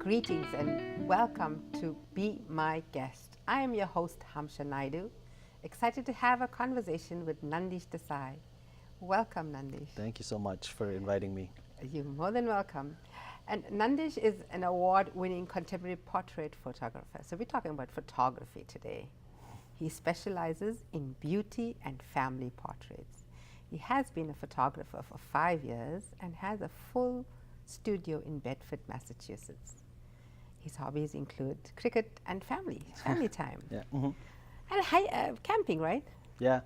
Greetings and welcome to Be My Guest. I am your host, Hamsha Naidu. Excited to have a conversation with Nandish Desai. Welcome, Nandish. Thank you so much for inviting me. You're more than welcome. And Nandish is an award-winning contemporary portrait photographer. So we're talking about photography today. He specializes in beauty and family portraits. He has been a photographer for 5 years and has a full studio in Bedford, Massachusetts. His hobbies include cricket and family time. Yeah. And camping, right? Yeah.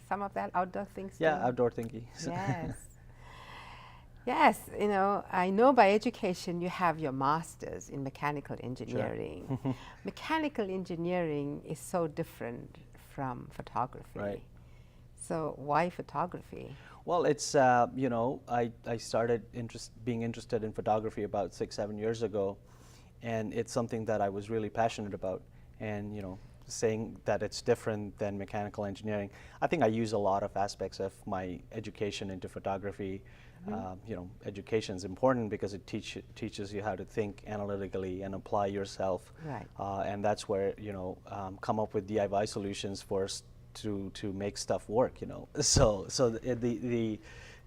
Some of that outdoor things Yeah, too. outdoor thinking. Yes. Yes, you know, I know by education you have your master's in mechanical engineering. Sure. Mechanical engineering is so different from photography. Right. So why photography? Well, it's, I started being interested in photography about 6-7 years ago, and it's something that I was really passionate about. And, saying that it's different than mechanical engineering, I think I use a lot of aspects of my education into photography. Education is important because it teaches you how to think analytically and apply yourself. Right. And that's where, come up with DIY solutions for us to make stuff work, So the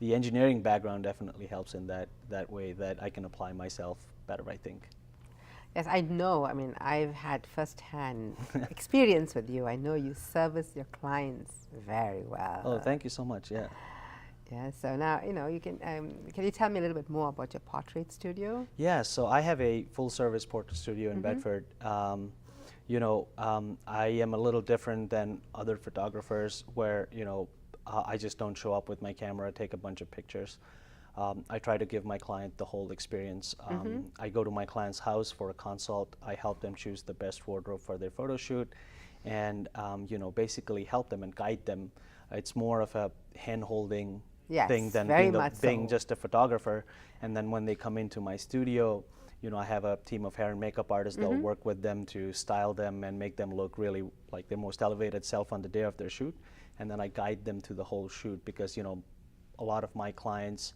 engineering background definitely helps in that way that I can apply myself better, I think. Yes, I know. I mean, I've had first-hand experience with you. I know you service your clients very well. Oh, thank you so much. Yeah. Yeah. So now, you can you tell me a little bit more about your portrait studio? Yeah. So I have a full-service portrait studio in Bedford. I am a little different than other photographers where, I just don't show up with my camera, take a bunch of pictures. I try to give my client the whole experience. I go to my client's house for a consult. I help them choose the best wardrobe for their photo shoot and, basically help them and guide them. It's more of a hand-holding thing than being just a photographer. And then when they come into my studio, I have a team of hair and makeup artists that will work with them to style them and make them look really like their most elevated self on the day of their shoot. And then I guide them to the whole shoot because, a lot of my clients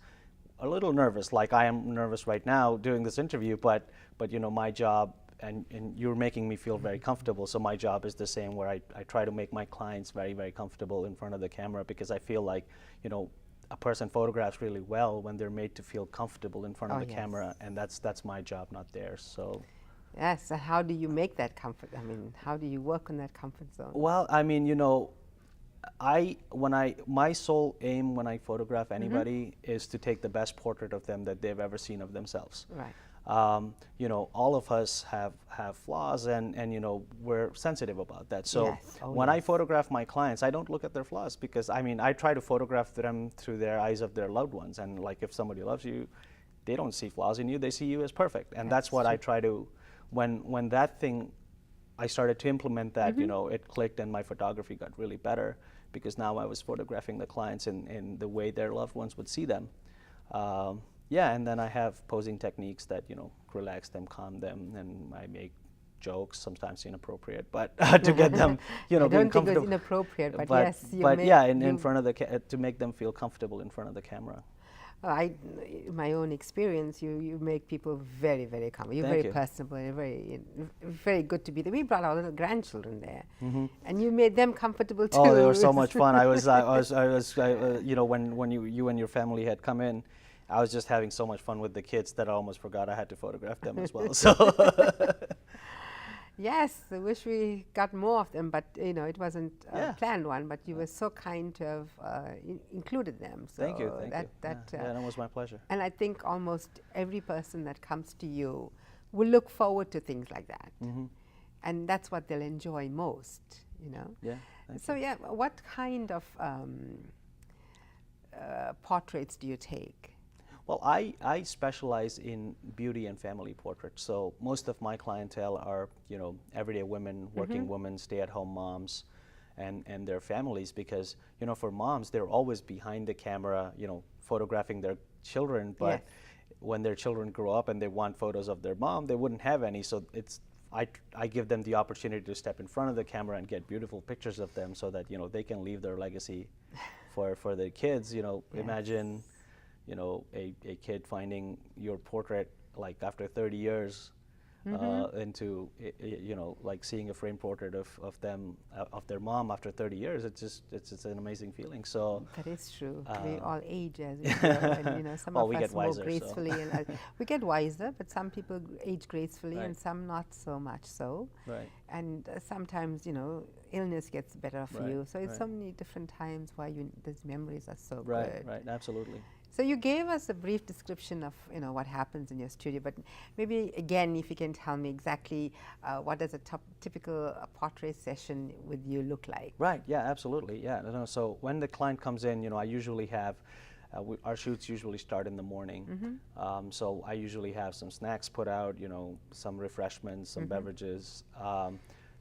are a little nervous, like I am nervous right now doing this interview, but my job, and you're making me feel very comfortable, so my job is the same where I try to make my clients very, very comfortable in front of the camera because I feel like, a person photographs really well when they're made to feel comfortable in front of the camera, and that's my job, not theirs. So. Yes. So how do you make that comfort? I mean, how do you work on that comfort zone? Well, I mean, my sole aim when I photograph anybody is to take the best portrait of them that they've ever seen of themselves. Right. All of us have flaws, and we're sensitive about that. So yes. when I photograph my clients, I don't look at their flaws because I try to photograph them through their eyes of their loved ones. And like if somebody loves you, they don't see flaws in you; they see you as perfect. And that's what true. I try to. When that thing, I started to implement that. It clicked, and my photography got really better because now I was photographing the clients in the way their loved ones would see them. Yeah, and then I have posing techniques that, relax them, calm them, and I make jokes, sometimes inappropriate, but to get them, I don't being think comfortable. it was inappropriate, but yes, in front of the to make them feel comfortable in front of the camera. My own experience, you make people very, very comfortable. You're very personable and very good to be there. We brought our little grandchildren there, and you made them comfortable too. Oh, they were so much fun. I was, when you and your family had come in, I was just having so much fun with the kids that I almost forgot I had to photograph them as well. So. Yes, I wish we got more of them, but it wasn't a planned one. But you were so kind to have included them. So thank you. That was my pleasure. And I think almost every person that comes to you will look forward to things like that, and that's what they'll enjoy most. Yeah. So yeah, what kind of portraits do you take? Well, I specialize in beauty and family portraits. So most of my clientele are, everyday women, working women, stay-at-home moms, and their families. Because, for moms, they're always behind the camera, photographing their children. But when their children grow up and they want photos of their mom, they wouldn't have any. So I give them the opportunity to step in front of the camera and get beautiful pictures of them, so that they can leave their legacy for their kids. Imagine. A kid finding your portrait like after 30 years into you know, like seeing a framed portrait of them of their mom after 30 years. It's an amazing feeling. So that is true. We all age as we grow, and you know, some well, of we us get more wiser, gracefully, so. and we get wiser. But some people age gracefully, Right. and some not so much so. Right. And sometimes, you know, illness gets better for Right, you. So it's right. so many different times why these memories are so Right. good. Right. Absolutely. So you gave us a brief description of, you know, what happens in your studio, but maybe again, if you can tell me exactly what does a typical portrait session with you look like? Right. Yeah. Absolutely. Yeah. No, so when the client comes in, you know, I usually have our shoots usually start in the morning. So I usually have some snacks put out, you know, some refreshments, some beverages.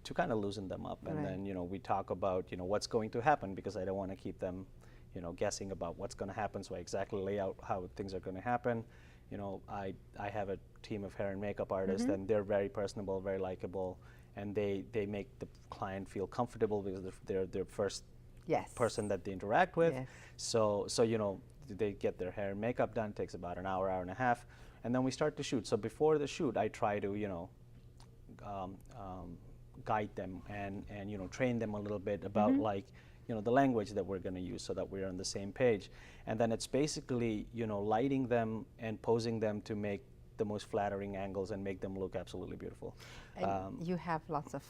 To kind of loosen them up, and Right. then, you know, we talk about, you know, what's going to happen, because I don't want to keep them, you know, guessing about what's going to happen. So I exactly lay out how things are going to happen. You know, I have a team of hair and makeup artists, and they're very personable, very likable, and they make the client feel comfortable because they're their first Yes. person that they interact with. Yes. So you know, they get their hair and makeup done. Takes about an hour, hour and a half, and then we start to shoot. So before the shoot, I try to, you know, guide them and you know, train them a little bit about like, you know, the language that we're going to use so that we're on the same page. And then it's basically, you know, lighting them and posing them to make the most flattering angles and make them look absolutely beautiful. And you have lots of,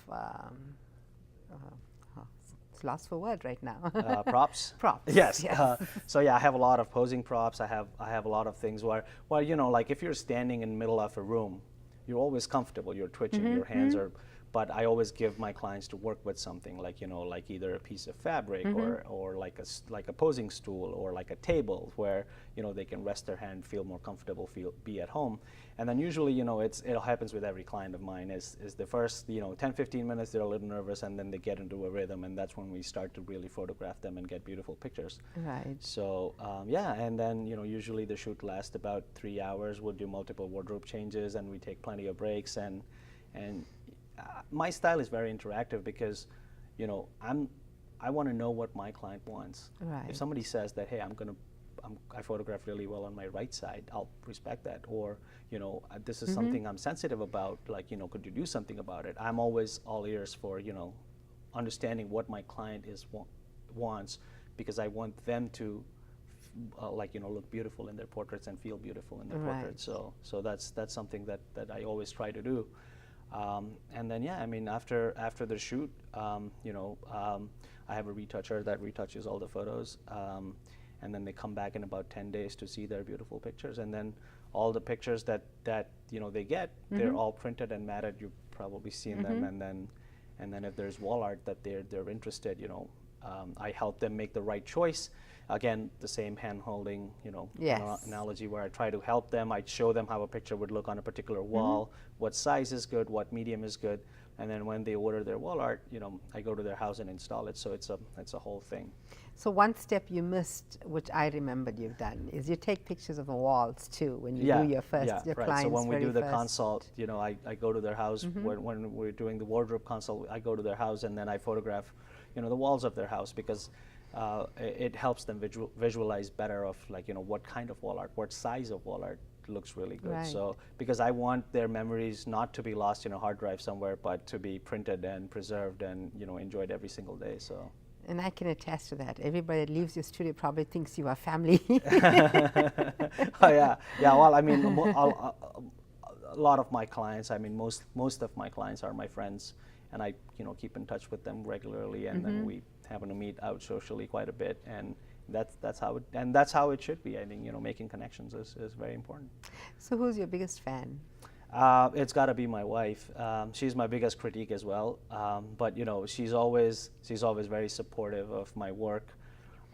it's lost for word right now. Props. Props. Yes. Yes. So yeah, I have a lot of posing props. I have a lot of things where, well, you know, like if you're standing in the middle of a room, you're always comfortable. You're twitching. Your hands are. But I always give my clients to work with something like, you know, like either a piece of fabric or like a posing stool or like a table where, you know, they can rest their hand, feel more comfortable, be at home. And then usually, you know, it happens with every client of mine is the first, you know, 10, 15 minutes they're a little nervous, and then they get into a rhythm, and that's when we start to really photograph them and get beautiful pictures. Right. So yeah, and then, you know, usually the shoot lasts about 3 hours. We'll do multiple wardrobe changes, and we take plenty of breaks, and my style is very interactive because, you know, I want to know what my client wants. Right. If somebody says that, hey, I photograph really well on my right side, I'll respect that. Or, you know, this is something I'm sensitive about, like, you know, could you do something about it? I'm always all ears for, you know, understanding what my client wants, because I want them to like, you know, look beautiful in their portraits and feel beautiful in their portraits. So that's something that I always try to do. And then, yeah, I mean, after the shoot, you know, I have a retoucher that retouches all the photos, and then they come back in about 10 days to see their beautiful pictures. And then all the pictures that you know, they get, they're all printed and matted. You've probably seen them. And then if there's wall art that they're interested, you know, I help them make the right choice. Again, the same hand-holding, you know, analogy where I try to help them. I show them how a picture would look on a particular wall, what size is good, what medium is good, and then when they order their wall art, you know, I go to their house and install it. So it's a whole thing. So one step you missed, which I remembered you've done, is you take pictures of the walls too when you do your first, your right. clients' So when we do the first. consult, you know, I go to their house. When we're doing the wardrobe consult, I go to their house and then I photograph, you know, the walls of their house, because it helps them visualize better of, like, you know, what kind of wall art, what size of wall art looks really good. Right. So because I want their memories not to be lost in a hard drive somewhere, but to be printed and preserved and, you know, enjoyed every single day. So. And I can attest to that. Everybody that leaves your studio probably thinks you are family. Oh yeah, yeah. Well, I mean, a lot of my clients. I mean, most of my clients are my friends, and I, you know, keep in touch with them regularly, and then we happen to meet out socially quite a bit, and that's how it should be. I think, you know, making connections is very important. So who's your biggest fan? It's got to be my wife. She's my biggest critique as well. But, you know, she's always very supportive of my work.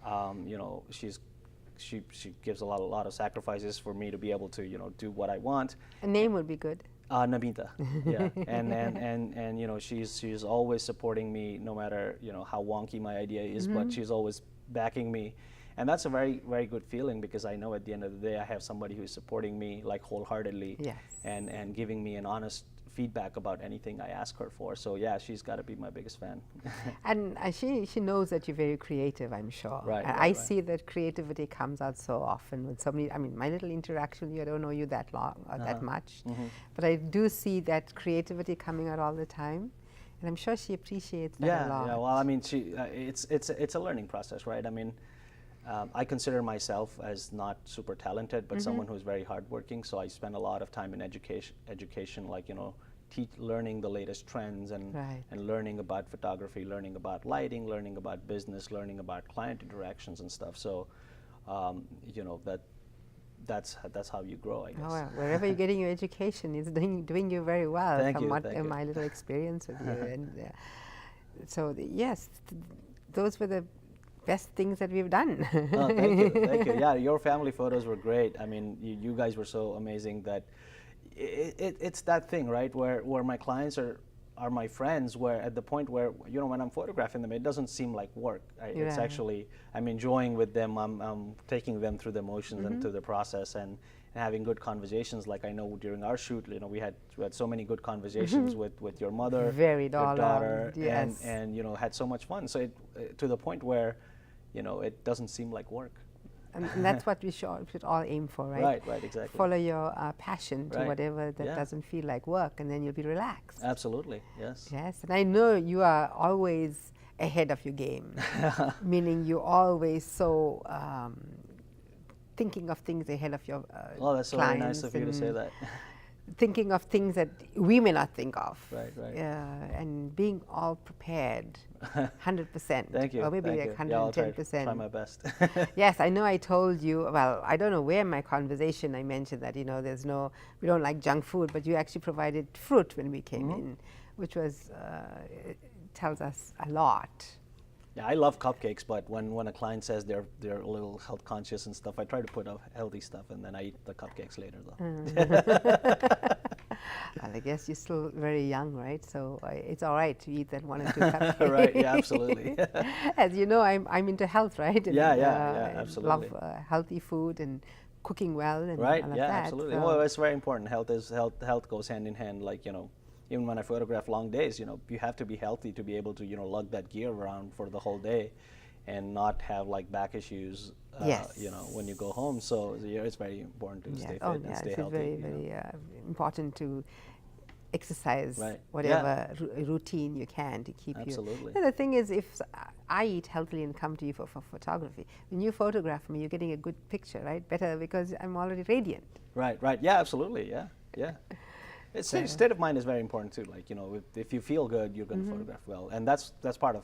You know, she gives a lot of sacrifices for me to be able to, you know, do what I want. A name would be good. Namita, yeah, and you know, she's always supporting me, no matter, you know, how wonky my idea is, but she's always backing me. And that's a very, very good feeling, because I know at the end of the day I have somebody who's supporting me, like, wholeheartedly, Yes. and giving me an honest feedback about anything I ask her for. So yeah, she's got to be my biggest fan. And she knows that you're very creative, I'm sure. Right, And right, I right. see that creativity comes out so often with so many. I mean, my little interaction with you, I don't know you that long or that much, but I do see that creativity coming out all the time, and I'm sure she appreciates that a lot. Yeah. Well, I mean, it's a learning process, right? I mean, I consider myself as not super talented, but someone who's very hardworking. So I spend a lot of time in education, like, you know, learning the latest trends and Right. and learning about photography, learning about lighting, learning about business, learning about client interactions and stuff. So, you know, that's how you grow, I guess. Oh, well, wherever you're getting your education, it's doing you very well. Thank from you, what thank you. my little experience with you, and so yes, those were the best things that we've done. Oh, thank you, thank you. Yeah, your family photos were great. I mean, you guys were so amazing that it's that thing, right? Where my clients are my friends. Where at the point where, you know, when I'm photographing them, it doesn't seem like work. It's Right. actually, I'm enjoying with them. I'm taking them through the motions and through the process and having good conversations. Like I know during our shoot, you know, we had so many good conversations with your mother, Very your darling, daughter, yes. and you know, had so much fun. So it to the point where, you know, it doesn't seem like work. And that's what we should all aim for, right? Right, exactly. Follow your passion to Right. whatever that Yeah. doesn't feel like work, and then you'll be relaxed. Absolutely, yes. Yes, and I know you are always ahead of your game, meaning you're always so thinking of things ahead of your Oh, that's so very clients, nice of you to say and that. thinking of things that we may not think of. Right. And being all prepared, 100%. Thank you. Or maybe thank like you. Yeah, I'll 110%. try my best. Yes, I know I told you, well, I don't know where in my conversation I mentioned that, you know, we don't like junk food, but you actually provided fruit when we came in, which was, it tells us a lot. Yeah, I love cupcakes, but when a client says they're a little health conscious and stuff, I try to put up healthy stuff, and then I eat the cupcakes later, though. Well, I guess you're still very young, right? So it's all right to eat that 1 or 2 cupcakes. Right, yeah, absolutely. As you know, I'm into health, right? And, Yeah, I absolutely. love healthy food and cooking well and Right, all of yeah, that. absolutely. So Well, it's very important. Health goes hand in hand. Like, you know, even when I photograph long days, you know, you have to be healthy to be able to, you know, lug that gear around for the whole day and not have like back issues, Yes. you know, when you go home. So yeah, it's very important to stay fit oh, and yeah, stay it's healthy. very, you know. very exciting to exercise Right. whatever routine you can to keep Absolutely. you. The thing is, if I eat healthily and come to you for photography, when you photograph me, you're getting a good picture, right? Better because I'm already radiant. Right. Yeah, absolutely. Yeah. It's state of mind is very important too. Like, you know, if you feel good, you're going to photograph well, and that's part of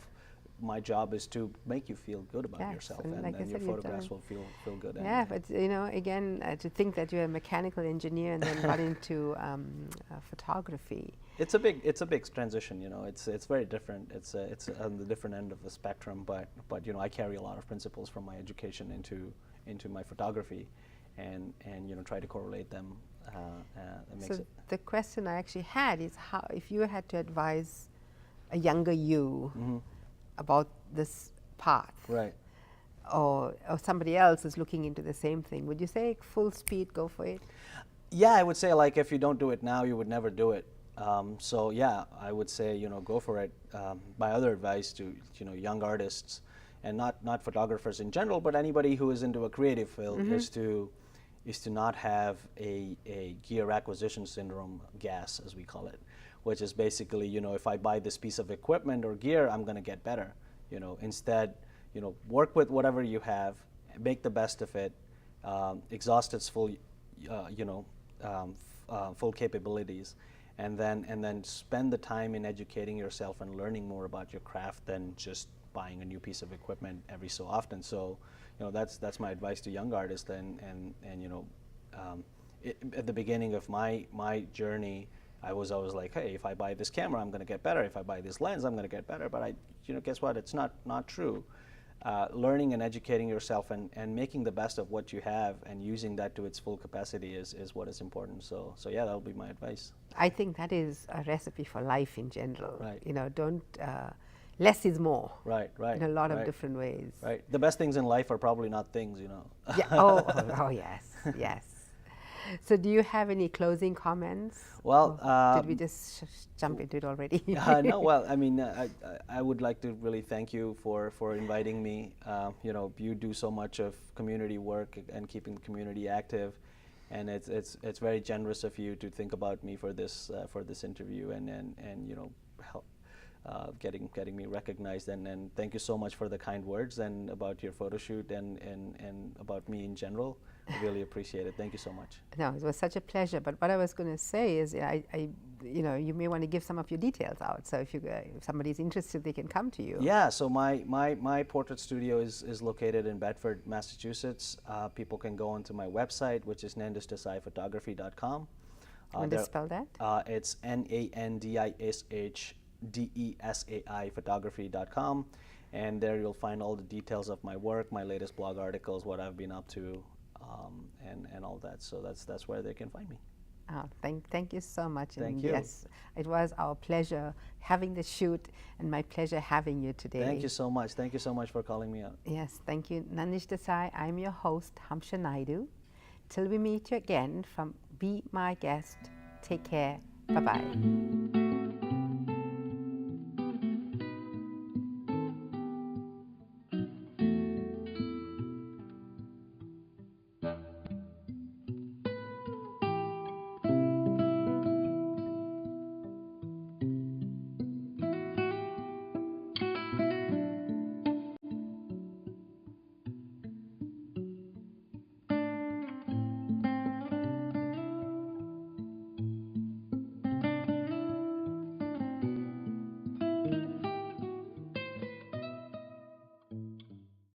my job is to make you feel good about Yes, yourself, and and like I then your said, you've photographs done- will feel good. Yeah, but you know, again, to think that you're a mechanical engineer and then got into photography. It's a big transition. You know, it's very different. It's on the different end of the spectrum. But you know, I carry a lot of principles from my education into my photography, and you know, try to correlate them. That makes So it. the question I actually had is, how, if you had to advise a younger you about this path, Right. or somebody else is looking into the same thing, would you say full speed, go for it? Yeah, I would say, like, if you don't do it now, you would never do it. So yeah, I would say, you know, go for it. My other advice to, you know, young artists, and not photographers in general, but anybody who is into a creative field, is to not have a gear acquisition syndrome, GAS as we call it, which is basically, you know, if I buy this piece of equipment or gear, I'm going to get better. You know, instead, you know, work with whatever you have, make the best of it, exhaust its full, full capabilities, and then spend the time in educating yourself and learning more about your craft than just buying a new piece of equipment every so often. So, you know, that's my advice to young artists. And you know, at the beginning of my journey, I was always like, hey, if I buy this camera, I'm going to get better. If I buy this lens, I'm going to get better. But you know, guess what? It's not true. Learning and educating yourself and making the best of what you have and using that to its full capacity is what is important. So yeah, that'll be my advice. I think that is a recipe for life in general. Right. You know, don't less is more. Right. In a lot of different ways. Right. The best things in life are probably not things, you know. Yeah. Oh, yes, yes. So do you have any closing comments? Well, Or did we just jump into it already? no, well, I mean, I would like to really thank you for inviting me. You know, you do so much of community work and keeping the community active, and it's very generous of you to think about me for this interview and you know, help getting me recognized, and thank you so much for the kind words and about your photo shoot and about me in general. I really appreciate it. Thank you so much. No, it was such a pleasure. But what I was going to say is, you know, you may want to give some of your details out. So if somebody's interested, they can come to you. Yeah. So my portrait studio is located in Bedford, Massachusetts. People can go onto my website, which is nandishdesaipphotography.com. Want to spell that? It's NANDISHDESAI photography.com, and there you'll find all the details of my work, my latest blog articles, what I've been up to, and all that. So that's where they can find me. Oh, thank you so much. Thank and you. Yes, it was our pleasure having the shoot, and my pleasure having you today. Thank you so much. Thank you so much for calling me out. Yes, thank you, Nandish Desai. I'm your host, Hamsha Naidu. Till we meet you again from Be My Guest, take care. Bye-bye.